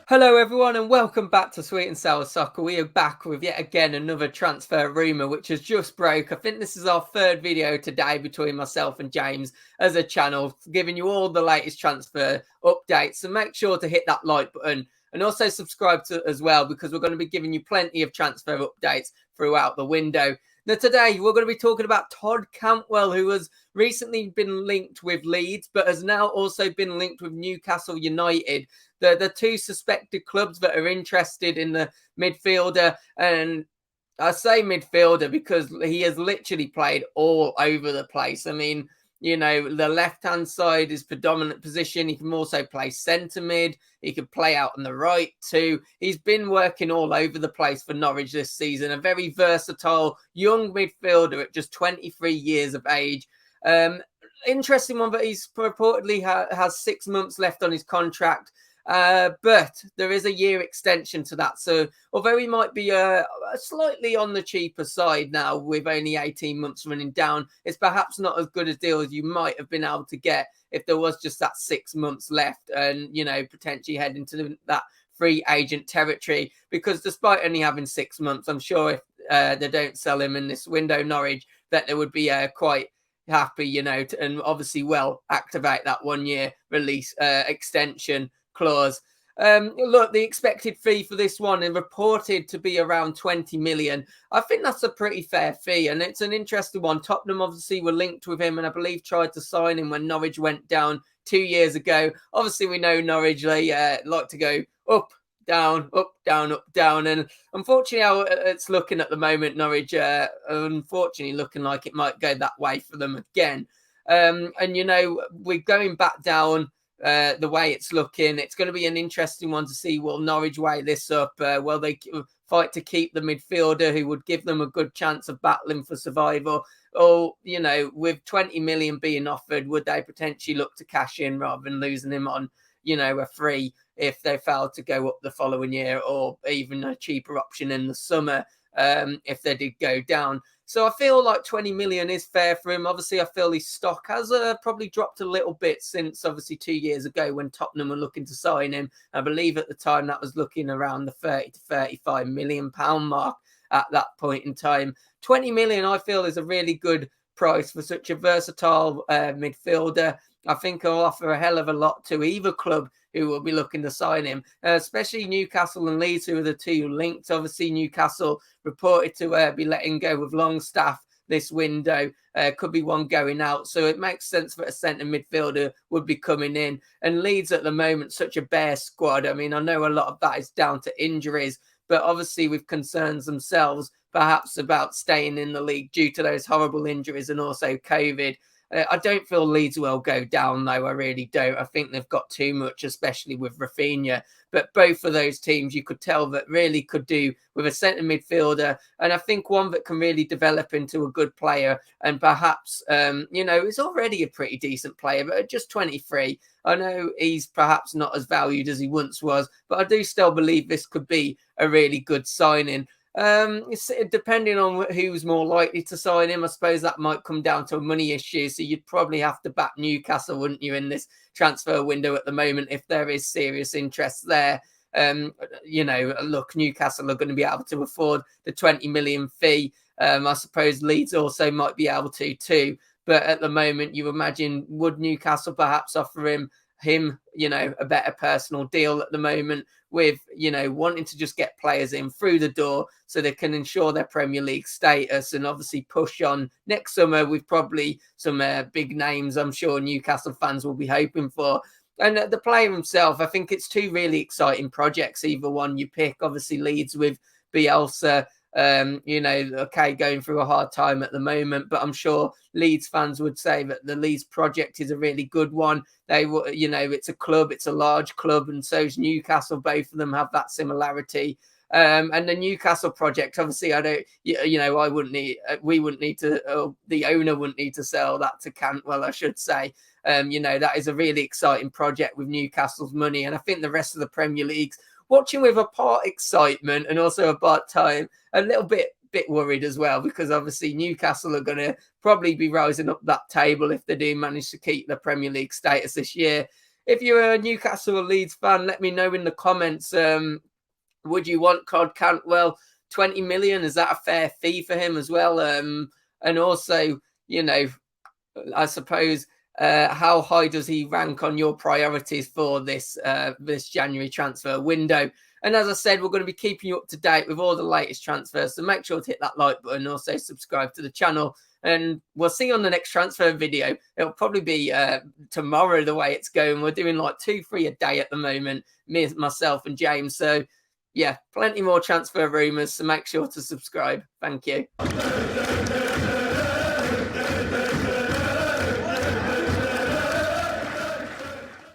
Hello everyone and welcome back to Sweet and Sour Soccer. We are back with yet again another transfer rumour which has just broke. I think this is our third video today between myself and James as a channel, giving you all the latest transfer updates. So make sure to hit that like button and also subscribe to as well, because we're going to be giving you plenty of transfer updates throughout the window. Now today we're going to be talking about Todd Cantwell, who has recently been linked with Leeds but has now also been linked with Newcastle United. The two suspected clubs that are interested in the midfielder. And I say midfielder because he has literally played all over the place. I mean, you know, the left-hand side is predominant position. He can also play centre mid. He can play out on the right too. He's been working all over the place for Norwich this season. A very versatile young midfielder at just 23 years of age. Interesting one, but he's reportedly has 6 months left on his contract. But there is a year extension to that. So although he might be slightly on the cheaper side now with only 18 months running down, it's perhaps not as good a deal as you might have been able to get if there was just that 6 months left and, you know, potentially head into that free agent territory. Because despite only having 6 months, I'm sure if they don't sell him in this window, Norwich, that they would be quite happy, you know, and obviously activate that 1 year release extension clause. Look, the expected fee for this one is reported to be around 20 million. I think that's a pretty fair fee, and it's an interesting one. Tottenham obviously were linked with him and I believe tried to sign him when Norwich went down 2 years ago. Obviously, we know Norwich, they like to go up, down, up, down, up, down. And unfortunately, how it's looking at the moment, Norwich, unfortunately, looking like it might go that way for them again. And, you know, we're going back down. The way it's looking, it's going to be an interesting one to see. Will Norwich weigh this up? Will they fight to keep the midfielder who would give them a good chance of battling for survival? Or, you know, with 20 million being offered, would they potentially look to cash in rather than losing him on, you know, a free if they failed to go up the following year, or even a cheaper option in the summer if they did go down? So I feel like 20 million is fair for him. Obviously, I feel his stock has probably dropped a little bit since obviously 2 years ago when Tottenham were looking to sign him. I believe at the time that was looking around the 30 to 35 million pound mark at that point in time. 20 million, I feel, is a really good price for such a versatile midfielder. I think he'll offer a hell of a lot to either club who will be looking to sign him, especially Newcastle and Leeds, who are the two linked. Obviously, Newcastle reported to be letting go with Longstaff this window. Could be one going out. So it makes sense that a centre midfielder would be coming in. And Leeds at the moment, such a bare squad. I mean, I know a lot of that is down to injuries, but obviously with concerns themselves, perhaps about staying in the league due to those horrible injuries and also COVID. I don't feel Leeds will go down, though. I really don't. I think they've got too much, especially with Rafinha. But both of those teams, you could tell that really could do with a centre midfielder. And I think one that can really develop into a good player. And perhaps, you know, is already a pretty decent player, but at just 23, I know he's perhaps not as valued as he once was. But I do still believe this could be a really good signing. It's depending on who's more likely to sign him. I suppose that might come down to a money issue. So you'd probably have to back Newcastle, wouldn't you, in this transfer window at the moment if there is serious interest there. You know, look, Newcastle are going to be able to afford the 20 million fee. I suppose Leeds also might be able to too. But at the moment, you imagine, would Newcastle perhaps offer him, you know, a better personal deal at the moment, with, you know, wanting to just get players in through the door so they can ensure their Premier League status and obviously push on next summer with probably some big names I'm sure Newcastle fans will be hoping for. And the player himself, I think it's two really exciting projects, either one you pick. Obviously Leeds with Bielsa, you know, okay, going through a hard time at the moment, but I'm sure Leeds fans would say that the Leeds project is a really good one. They, you know, it's a club, it's a large club, and so is Newcastle. Both of them have that similarity. And the Newcastle project, obviously, I don't, you know, we wouldn't need to, the owner wouldn't need to sell that to Cantwell, I should say. You know, that is a really exciting project with Newcastle's money, and I think the rest of the Premier League's watching with a part excitement and also a part time, a little bit worried as well, because obviously Newcastle are going to probably be rising up that table if they do manage to keep the Premier League status this year. if you're a Newcastle or Leeds fan, let me know in the comments. Would you want Cantwell? 20 million, is that a fair fee for him as well? And also, you know, I suppose, how high does he rank on your priorities for this January transfer window? And as I said, we're going to be keeping you up to date with all the latest transfers, so make sure to hit that like button and also subscribe to the channel. And we'll see you on the next transfer video. It'll probably be tomorrow, the way it's going. We're doing like 2-3 a day at the moment, myself and James. So yeah, plenty more transfer rumours, so make sure to subscribe. Thank you.